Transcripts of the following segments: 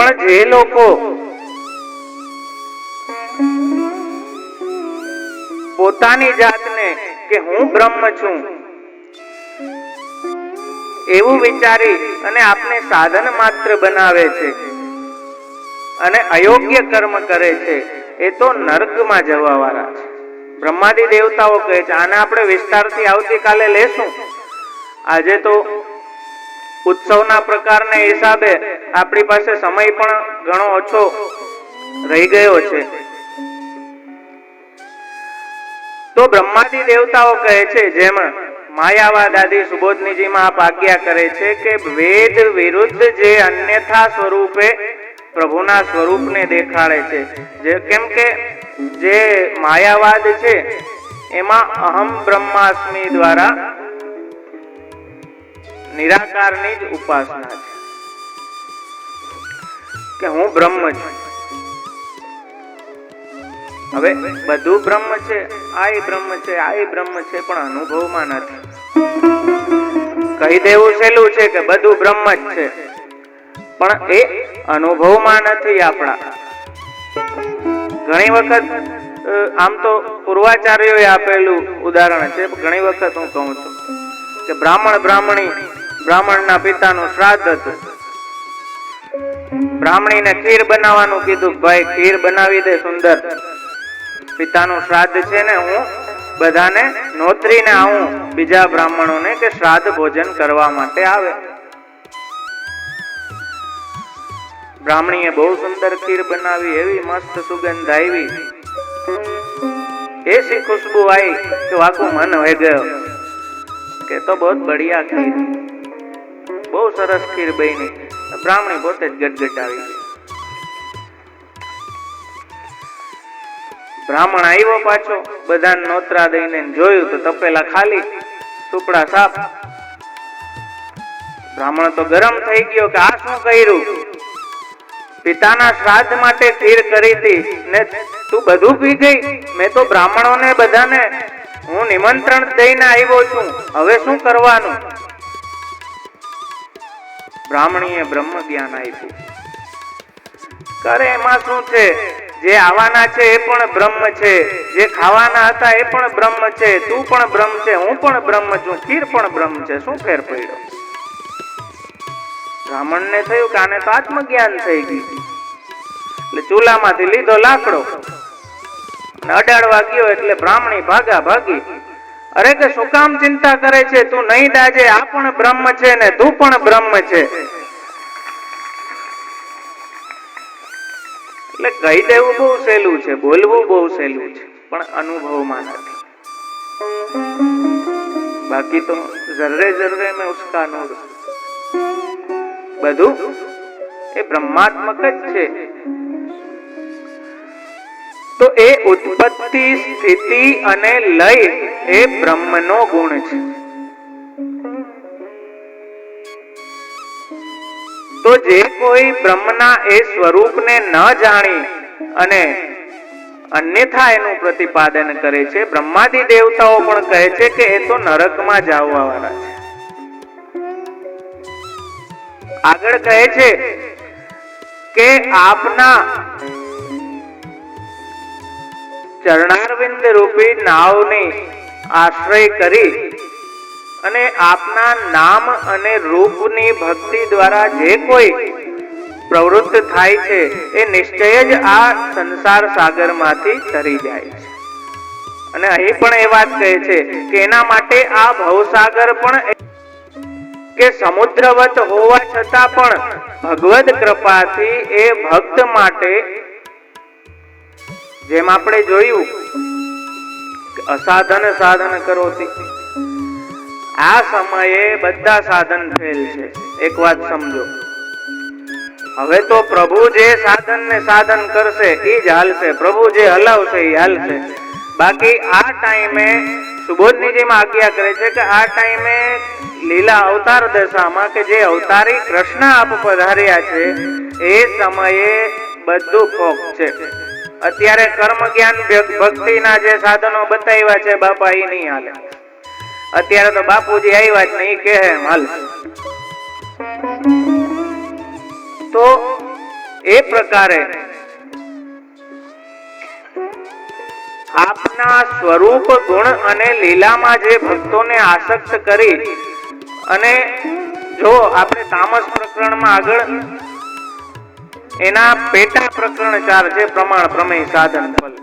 પણ જે લોકો પોતાની જાતને કે હું બ્રહ્મ છું એવું વિચારી અને આપને સાધન માત્ર બનાવે છે અને અયોગ્ય કર્મ કરે છે, એ તો નરકમાં જવા વાળા છે. બ્રહ્માદિ દેવતાઓ કહે છે. આને આપણે વિસ્તારથી આવતીકાલે લેશું. આજે તો ઉત્સવના પ્રકારને હિસાબે આપણી પાસે સમય પણ ઘણો ઓછો રહી ગયો છે. તો બ્રહ્માદિ દેવતાઓ કહે છે, જેમ માયાવાદ આદિ સુબોધનીજીમાં આપ આજ્ઞા કરે છે કે વેદ વિરુદ્ધ જે અન્યથા સ્વરૂપે પ્રભુના સ્વરૂપને દેખાડે છે. જે કેમ કે જે માયાવાદ છે એમાં અહમ બ્રહ્માસ્મિ દ્વારા નિરાકારની જ ઉપાસના છે કે હું બ્રહ્મ છું. હવે બધું બ્રહ્મ છે, આ બ્રહ્મ છે, આ બ્રહ્મ છે, પણ અનુભવમાં નથી. કહી દેવું સહેલું છે કે બધું બ્રહ્મ જ છે, પણ એ અનુભવમાં નથી આપણા. ઘણી વખત આમ તો પૂર્વાચાર્યોએ આપેલું ઉદાહરણ છે, ઘણી વખત હું કહું છું કે બ્રાહ્મણના પિતાનું શ્રાદ્ધ હતું. બ્રાહ્મણીને ખીર બનાવવાનું કીધું, ભાઈ ખીર બનાવી દે સુંદર, પિતાનું શ્રાદ્ધ છે ને હું બધાને નોતરીને આવું, બીજા બ્રાહ્મણોને કે શ્રાદ્ધ ભોજન કરવા માટે આવે. બ્રાહ્મણીએ બહુ સુંદર ખીર બનાવી, એવી મસ્ત સુગંધ આવી, ऐसी खुशबू आई कि वाकू मन हो गयो કે તો બહુ બઢિયા ખીર, બહુ સરસ ખીર બની. બ્રાહ્મણી પોતે જ ગટગટાવી ગઈ. બ્રાહ્મણ આવ્યો પાછો, બધાને નોતરા દઈને જોયું તો તપેલા ખાલી, સુપડા સાફ. બ્રાહ્મણ તો ગરમ થઈ ગયો કે આ શું કર્યું? પિતાના શ્રાદ્ધ માટે ખીર કરી હતી ને તું બધું પી ગઈ. મેં તો બ્રાહ્મણોને બધાને હું નિમંત્રણ દઈને આવ્યો છું, હવે શું કરવાનું? બ્રાહ્મણીએ બ્રહ્મ જ્ઞાન આપ્યું. કરે એમાં શું છે, જે આવવાના છે એ પણ બ્રહ્મ છે, જે ખાવાના હતા એ પણ બ્રહ્મ છે, તું પણ બ્રહ્મ છે, હું પણ બ્રહ્મ છું, ખીર પણ બ્રહ્મ છે, શું ફેર પડ્યો? બ્રાહ્મણને થયું કે આને તો આત્મજ્ઞાન થઈ ગયું. એટલે ચૂલામાંથી લીધો લાકડો અને અડાડવા ગયો, એટલે બ્રાહ્મણી ભાગી. અરે કે શું કામ ચિંતા કરે છે, તું નહીં દાજે, આ પણ બ્રહ્મ છે ને તું પણ બ્રહ્મ છે. એટલે કહી દેવું બહુ સહેલું છે, બોલવું બહુ સહેલું છે, પણ અનુભવમાં નથી. બાકી તો જર્રે જર્રે મેં ઉસકા નૂર, બધું એ બ્રહ્માત્મક જ છે. તો એ ઉત્પત્તિ, સ્થિતિ અને લય એ બ્રહ્મનો ગુણ છે. તો જે કોઈ બ્રહ્મના એ સ્વરૂપને ન જાણી અને અન્યથા એનું પ્રતિપાદન કરે છે, બ્રહ્માદિ દેવતાઓ પણ કહે છે કે એ તો નરકમાં જવા વાળા છે. આગળ કહે છે કે આપના ચરણારવિંદ રૂપી નાવની આશ્રય કરી અને આપના નામ અને રૂપની ભક્તિ દ્વારા જે કોઈ પ્રવૃત્ત થાય છે એ નિશ્ચય જ આ સંસાર સાગરમાંથી તરી જાય છે. અને અહીં પણ એ વાત કહે છે કે એના માટે આ ભવસાગર પણ કે સમુદ્રવત હોવા છતાં પણ ભગવદ કૃપાથી એ ભક્ત માટે, જેમ આપણે જોયું અસાધન સાધન કરોતી, આ સમયે બધા સાધન ફેલ છે. એક વાત સમજો, હવે તો પ્રભુ જે સાધન ને સાધન કરશે એ જ હાલશે, પ્રભુ જે હલાવશે એ હાલશે. બાકી આ ટાઈમે સુબોધનીજીમાં આજ્ઞા કરે છે કે આ ટાઈમે લીલા અવતાર દશામાં કે જે અવતારી કૃષ્ણ આપ પધાર્યા છે એ સમયે બધું ફોક છે. અત્યારે કર્મ જ્ઞાન ભક્તિના જે સાધનો બતાવ્યા છે બાપા એ નહીં હાલે. અત્યારે તો બાપુજી આવ્યા જ નહીં કે હાલ. તો એ પ્રકારે આપના સ્વરૂપ ગુણ અને લીલામાં જે ભક્તોને આસક્ત કરી અને જો આપણે તામસ પ્રકરણમાં આગળ એના પેટા પ્રકરણ 4 છે, પ્રમાણ પ્રમેય સાધન ફલ.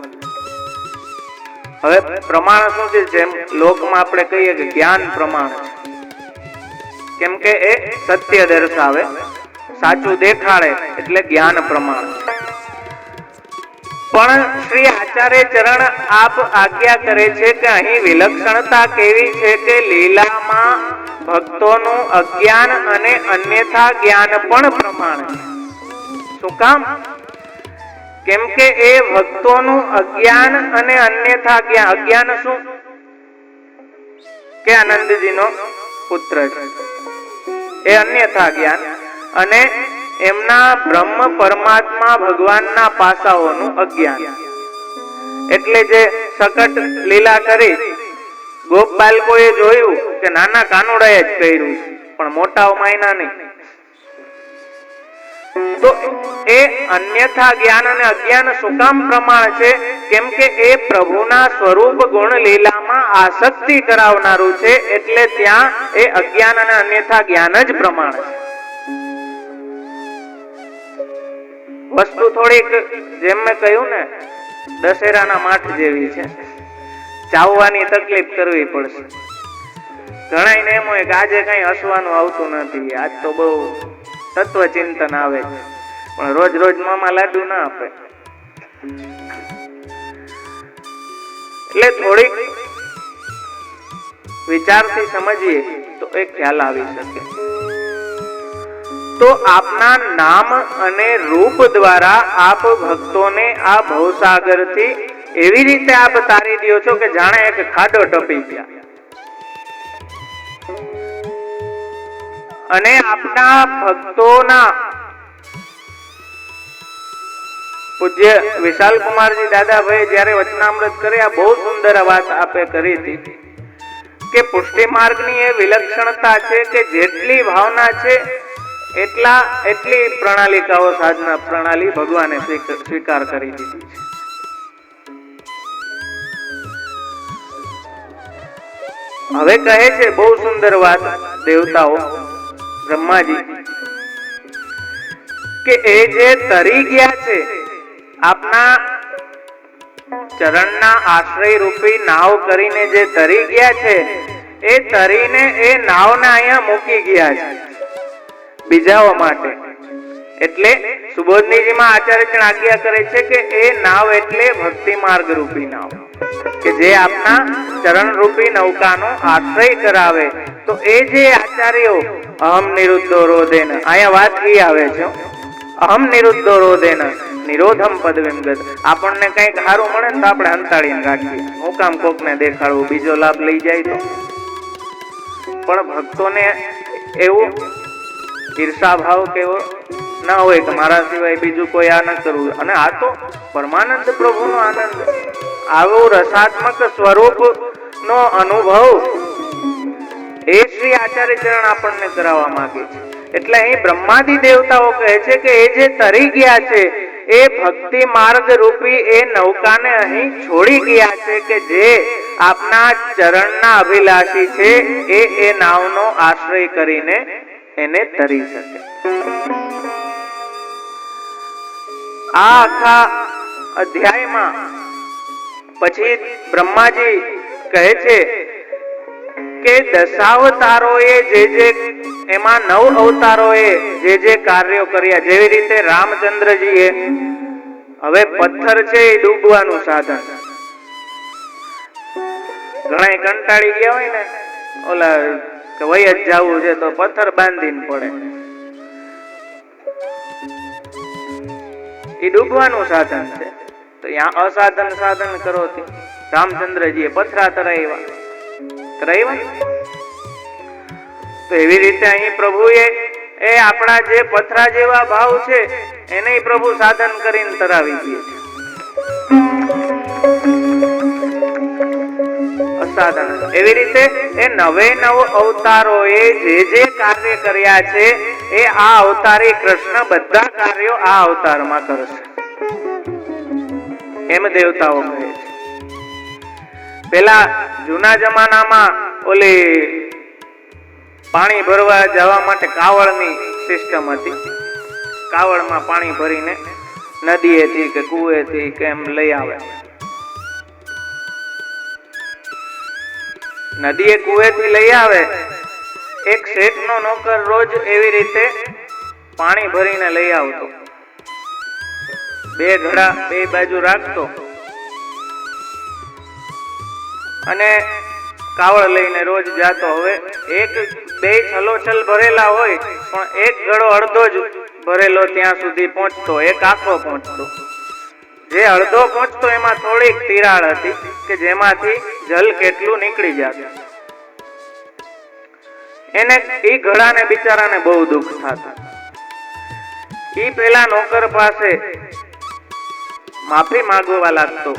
હવે પ્રમાણ શું છે? જેમ લોકમાં આપણે કહીએ કે જ્ઞાન પ્રમાણ, કેમ કે એ સત્ય દર્શાવે, સાચું દેખાડે એટલે જ્ઞાન પ્રમાણ. પણ શ્રી આચાર્ય ચરણ આપ આજ્ઞા કરે છે કે અહીં વિલક્ષણતા કેવી છે કે લીલામાં ભક્તોનું અજ્ઞાન અને અન્યથા જ્ઞાન પણ પ્રમાણ છે. શું કામ? કેમ કે એ ભક્તોનું અજ્ઞાન અને અન્યથા જ્ઞાન. અજ્ઞાન શું? કે આનંદજીનો પુત્ર છે, એ અન્યથા જ્ઞાન, અને એમના બ્રહ્મ પરમાત્મા ભગવાનના પાસાઓનું અજ્ઞાન. એટલે જે સકટ લીલા કરી ગોપ બાળકોએ જોયું કે નાના કાનુડાએ જ કર્યું છે, પણ મોટાઓ માયના નહીં. તો એ અન્યથા જ્ઞાન અને અજ્ઞાન શું કામ પ્રમાણ છે? કેમ કે એ પ્રભુના સ્વરૂપ ગુણ લીલામાં આસક્તિ કરાવનારું છે, એટલે ત્યાં એ અજ્ઞાન અને અન્યથા જ્ઞાન જ પ્રમાણ છે. વસ્તુ થોડીક જેમ મેં કહ્યું ને, દશેરાના માઠ જેવી છે, ચાવવાની તકલીફ કરવી પડશે. ઘણાને એમ હોય કે આજે કઈ હસવાનું આવતું નથી, આજ તો બહુ તત્વ ચિંતન આવે છે, પણ રોજ રોજ મામા લાડુ ના આપે. એટલે થોડીક વિચારથી સમજીએ તો એ ખ્યાલ આવી શકે. તો આપના નામ અને રૂપ દ્વારા આપ ભક્તોને આ ભવસાગરથી એવી રીતે આપ તારી દો છો કે જાણે એક ખાડો ટપી ગયા. અને આપના ભક્તોના પૂજ્ય વિશાલ કુમારજી દાદાભાઈ જયારે વચનામૃત કર્યા, બહુ સુંદર વાત આપે કરી હતી કે પુષ્ટિ માર્ગની એ વિલક્ષણતા છે કે જેટલી ભાવના છે એટલી પ્રણાલિકાઓ, સાધના પ્રણાલી ભગવાને સ્વીકાર કરી દીધી છે. હવે કહે છે બહુ સુંદર વાત દેવતાઓ, બ્રહ્માજી, કે એ જે તરી ગયા છે આપના ચરણના આશ્રય રૂપી નાવ કરીને જે તરી ગયા છે, એ તરીને એ નાવને અહીંયા મૂકી ગયા છે બીજાઓ માટે. એટલે સુબોધનીજીમાં આચાર્ય આજ્ઞા કરે છે કે એ નાવ એટલે ભક્તિ માર્ગ રૂપી નાવ, કે જે આપના ચરણ રૂપી નૌકાનો આશ્રય કરાવે. તો એ જે આચાર્યો અહમ નિરુદ્ધો રોદેન, અહીંયા વાત એ આવે છે, અહમ નિરુદ્ધો રોદેન નિરોધમ પદવીમ ગત. આપણને કઈક સારું મળે ને તો આપણે અંતાડીને રાખીએ, હું કામ કોકને દેખાડવું, બીજો લાભ લઈ જાય તો. પણ ભક્તોને એવું ઈર્ષા ભાવ કેવો ના હોય કે મારા સિવાય બીજું કોઈ આ ન કરવું. અને આ તો પરમાનંદ પ્રભુનો આનંદ, આવો રસાત્મક સ્વરૂપ નો અનુભવ એ શ્રી આચાર્ય ચરણ આપણને કરાવવા માંગે છે. એટલે અહીં બ્રહ્માદિ દેવતાઓ કહે છે કે એ જે તરી ગયા છે એ ભક્તિ માર્ગ રૂપી એ નૌકાને અહીં છોડી ગયા છે, કે જે આપના ચરણના અભિલાષી છે એ નાવનો આશ્રય કરીને એને તરી શકે. આ આખા અધ્યાયમાં પછી બ્રહ્માજી કહે છે કે દશાવતારોએ જે એમાં 9 અવતારોએ જે કાર્યો કર્યા, જેવી રીતે રામચંદ્રજીએ હવે પથ્થર છે એ ડૂબવાનું સાધન, ઘણા કંટાળી ગયા હોય ને, ઓલા કે વહી જ જવું છે તો પથ્થર બાંધીને પડે, એ ડૂબવાનું સાધન છે. તો ત્યાં અસાધન સાધન કરો, રામચંદ્રજીએ પથરા તરાવ્યા. તો એવી રીતે અહીં પ્રભુએ એ આપણા જે પથરા જેવા ભાવ છે એને પ્રભુ સાધન કરીને તરાવી દે છે. અસાધન એવી રીતે એ 9 અવતારોએ જે કાર્ય કર્યા છે એ આ અવતારી કૃષ્ણ બધા કાર્યો આ અવતારમાં કરશે એમ દેવતાઓ કહે છે. પેલા જૂના જમાનામાં ઓલી પાણી ભરવા જવા માટે કાવળની સિસ્ટમ હતી. કાવળમાં પાણી ભરીને નદીએથી કે કુવેથી કે એમ લઈ આવે. નદીએ કુવેથી લઈ આવે. એક શેઠનો નોકર રોજ એવી રીતે પાણી ભરીને લઈ આવતો. બે ઘડા બે બાજુ રાખતો અને કાવળ લઈને રોજ જાતો. હવે એક બે છલોછલ ભરેલા હોય પણ એક ઘડો અડધો જ ભરેલો ત્યાં સુધી પહોંચતો, એક આખો પહોંચતો. જે અડધો પહોંચતો એમાં થોડીક તિરાડ હતી કે જેમાંથી જલ કેટલું નીકળી જતું. એને એ ઘડાને બિચારાને બહુ દુઃખ થતું. ઈ પેલા નોકર પાસે માફી માંગવા લાગતો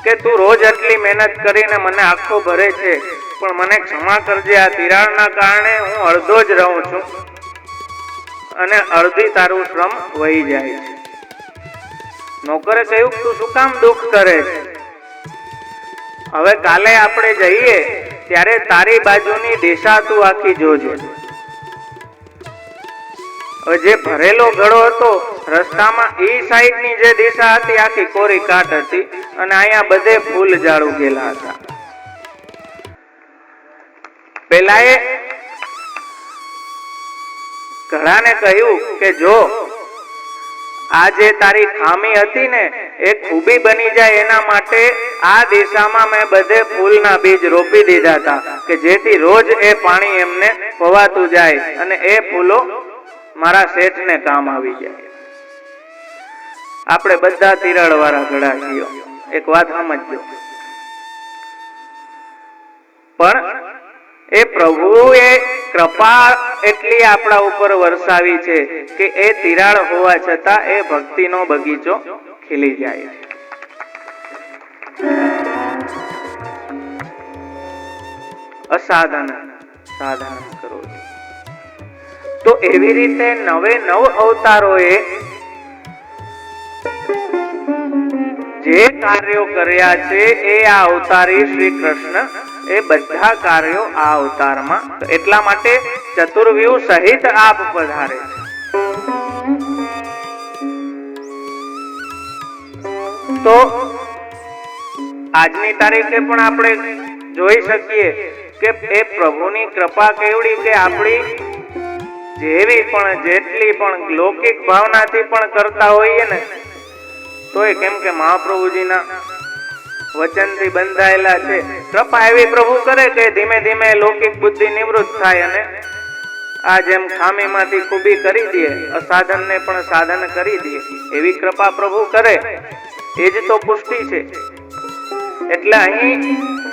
કે તું રોજ આટલી મહેનત કરીને મને આખો ભરે છે પણ મને ક્ષમા કરજે, આ તિરાડના કારણે હું અડધો જ રહું છું અને અડધી તારું શ્રમ વહી જાય છે. નોકરે કહ્યું તું શું કામ દુઃખ કરે છે? હવે કાલે આપણે જઈએ ત્યારે તારી બાજુની દિશા તું આખી જોજે. હવે જે ભરેલો ઘડો હતો રસ્તામાં ઈ સાઈડની જે દિશા હતી આખી કોરી કાટ હતી અને અહીંયા બધે ફૂલ ઝાડ ઉગેલા હતા. પેલાએ ઘડાને કહ્યું કે જો આ જે તારી ખામી હતી ને એ ખૂબી બની જાય એના માટે આ દિશામાં મેં બધે ફૂલના બીજ રોપી દીધા હતા કે જેથી રોજ એ પાણી એમને પવાતું જાય અને એ ફૂલો મારા શેઠને કામ આવી જાય. આપણે બધા તિરાડ વાળા ઘડા છીએ. એક વાત સમજજો, પણ એ પ્રભુએ કૃપા એટલી આપણા ઉપર વરસાવી છે કે એ તિરાડ હોવા છતાં એ ભક્તિનો બગીચો ખીલી જાય છે. અસાધન સાધન કરો. તો એવી રીતે નવે નવ અવતારોએ જે કાર્યો કર્યા છે એ આ અવતારી શ્રી કૃષ્ણ એ બધા કાર્યો આ અવતારમાં, એટલા માટે ચતુર્વ્યુહ સહિત આપ પધારે છે. તો આજની તારીખે પણ આપણે જોઈ શકીએ કે એ પ્રભુની કૃપા કેવડી કે આપણી જેવી પણ જેટલી પણ લૌકિક ભાવનાથી પણ કરતા હોઈએ ને તો એ કેમ કે મહાપ્રભુજીના વચનથી બંધાયેલા છે. કૃપા એવી પ્રભુ કરે કે ધીમે ધીમે લૌકિક બુદ્ધિ નિવૃત્ત થાય અને આ જેમ ખામીમાંથી ખૂબી કરી દે, અસાધનને પણ સાધન કરી દે, એવી કૃપા પ્રભુ કરે એ જ તો પુષ્ટિ છે. એટલે અહીં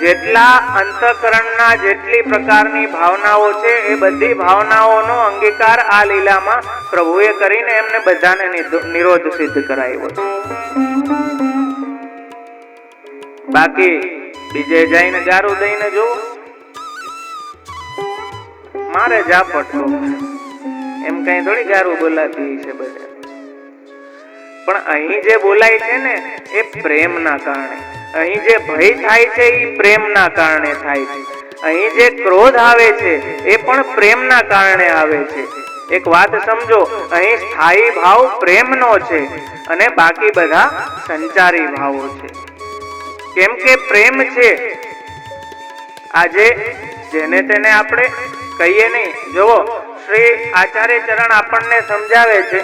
જેટલા અંતઃકરણના જેટલી પ્રકારની ભાવનાઓ છે એ બધી ભાવનાઓનો અંગીકાર આ લીલામાં પ્રભુએ કરીને એમને બધાને નિરોધ સિદ્ધ કરાવ્યો છે. બાકી બીજે જઈને ગારું દઈને જોવો, મારે જાપટો એમ કઈ થોડી ગારું બોલાતી છે બધા. પણ અહીં જે બોલાય છે ને એ પ્રેમના કારણે, અહીં જે ભય થાય છે એ પ્રેમના કારણે થાય છે, અહીં જે ક્રોધ આવે છે એ પણ પ્રેમના કારણે આવે છે. એક વાત સમજો, અહીં સ્થાયી ભાવ પ્રેમનો છે અને બાકી બધા સંચારી ભાવો છે. કેમ કે પ્રેમ છે આજે જેને તેને આપણે કહીએ નહીં. જુઓ, શ્રી આચાર્ય ચરણ આપણને સમજાવે છે.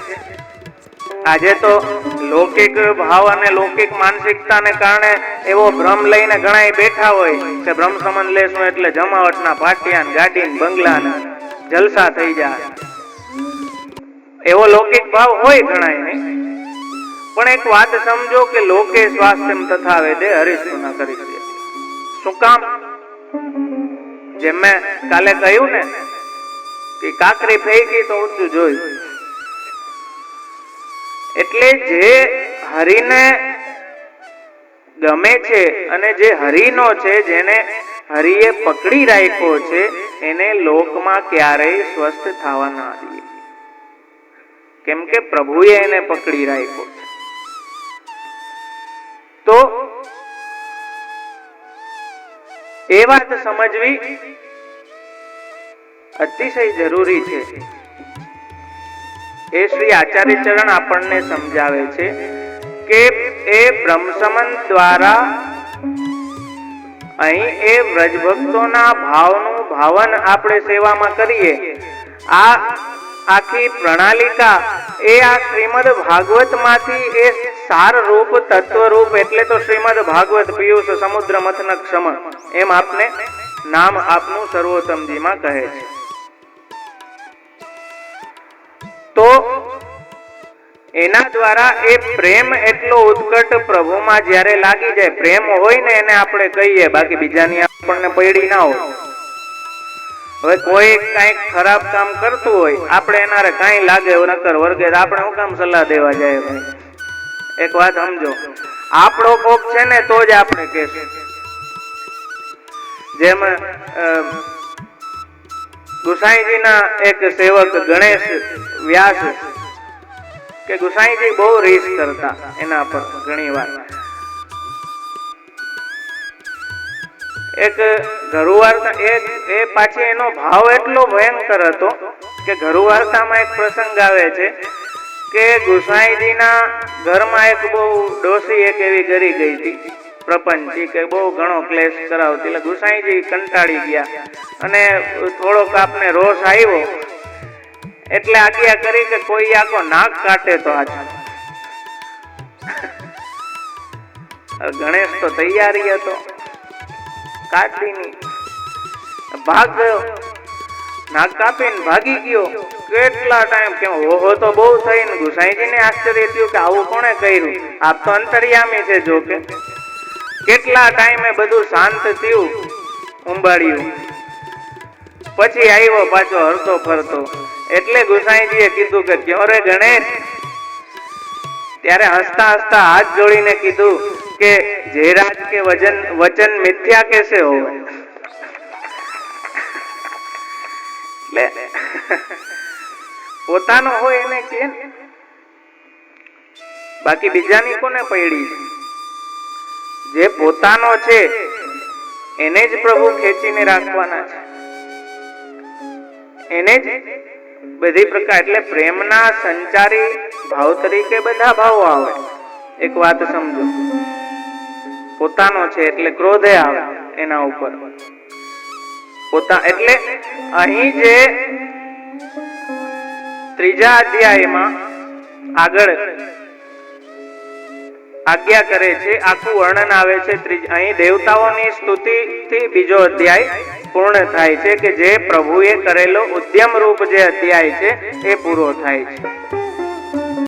આજે તો લૌકિક ભાવ અને લૌકિક માનસિકતાને કારણે એવો ભ્રમ લઈને ઘણા બેઠા હોય કે બ્રહ્મ સંબંધ લેશું એટલે જમાવટના પાટિયા, ગાડી, બંગલા, જલસા થઈ જાય. એવો લૌકિક ભાવ હોય ઘણા ને. પણ એક વાત સમજો કે લોકે સ્વાસ્થ્યમ તથા વેદે હરિસ્તુ ના કરી શકે. શું કામ? જેમ મેં કાલે કહ્યું ને કે કાકરી ફેંકી તો ઊંચું જોયું. એટલે જે હરિને ગમે છે અને જે હરિનો છે, જેને હરિએ પકડી રાખ્યો છે, એને લોકમાં ક્યારેય સ્વસ્થ થવા ના દે, કેમ કે પ્રભુએ એને પકડી રાખ્યો. તો એ વાત સમજવી અતિશય જરૂરી છે. એ શ્રી આચાર્ય ચરણ આપણને સમજાવે છે કે એ બ્રહ્મસમન દ્વારા અહીં એ વ્રજભક્તોના ભાવનું ભાવન આપણે સેવામાં કરીએ. આ આખી પ્રણાલિકા એ આ શ્રીમદ ભાગવત માંથી એ સાર રૂપ તત્વ રૂપ, એટલે તો શ્રીમદ ભાગવત પિયુષ સમુદ્ર મથન ક્ષમ એમ આપને નામ આપનું સર્વોત્તમજીમાં કહે છે. તો એના દ્વારા એ પ્રેમ એટલો ઉત્કટ પ્રભુમાં જ્યારે લાગી જાય, પ્રેમ હોય ને એને આપણે કહીએ, બાકી બીજાની આપણને પૈડી ના હોય. હવે કોઈ કઈક ખરાબ કામ કરતું હોય, આપણે એનારે કઈ લાગે નકર વર્ગે, આપણે શું કામ સલાહ દેવા જાય? ભાઈ એક વાત સમજો, આપણો કોક છે ને તો જ આપણે કહેશું. જેમ ગુસાઈજીના એક સેવક ગણેશ વ્યાસ કે ગુસાઈજી બહુ રીસ કરતા એના પર ઘણી વાર. એક ઘરુવાર્તા એ પાછી એનો ભાવ એટલો ભયંકર હતો કે ઘરુવાર્તામાં એક પ્રસંગ આવે છે કે ગુસાઈજીના ઘરમાં એક બહુ ડોસી એક એવી ગરી ગઈ હતી, પ્રપંચી, કે બહુ ઘણો ક્લેશ કરાવતી. એટલે ગુસાઈજી કંટાળી ગયા અને થોડોક આપને રોષ આવ્યો એટલે આજ્ઞા કરી કે કોઈ આખો નાક કાટે તો આજ. ગણેશ તો તૈયારી હતો, કાઢી ની ભાગ ગયો, નાક કાપીને ભાગી ગયો. કેટલા ટાઈમ કે ઓહો તો બહુ થઈ ને ગુસાઈજીને આશ્ચર્ય થયું કે આવું કોણે કર્યું? આપ તો અંતર્યામી છે. જો કે કેટલા ટાઈમે બધું શાંત થયું, ઉંબાડ્યું, પછી આવ્યો પાછો હરતો ફરતો. એટલે ગુસાઈજીએ કીધું કે ક્યો રે ગણેશ? ત્યારે હસતા હસતા હાથ જોડીને કીધું કે જયરાજ કે વચન મિથ્યા કેસે હોય? એટલે પોતાનો હોય એને કે, બાકી બીજાની કોને પૈડી? જે પોતાનો છે એને જ પ્રભુ ખેંચીને રાખવાના છે, એને જ બધી પ્રકાર. એટલે પ્રેમના સંચારી ભાવ તરીકે બધા ભાવો આવે. એક વાત સમજો, પોતાનો છે એટલે ક્રોધે આવે એના ઉપર. એટલે અહીં જે ત્રીજા અધ્યાયમાં આગળ આજ્ઞા કરે છે, આખું વર્ણન આવે છે. અહીં દેવતાઓની સ્તુતિથી બીજો અધ્યાય પૂર્ણ થાય છે કે જે પ્રભુએ કરેલો ઉદ્યમ રૂપ જે અધ્યાય છે એ પૂરો થાય છે.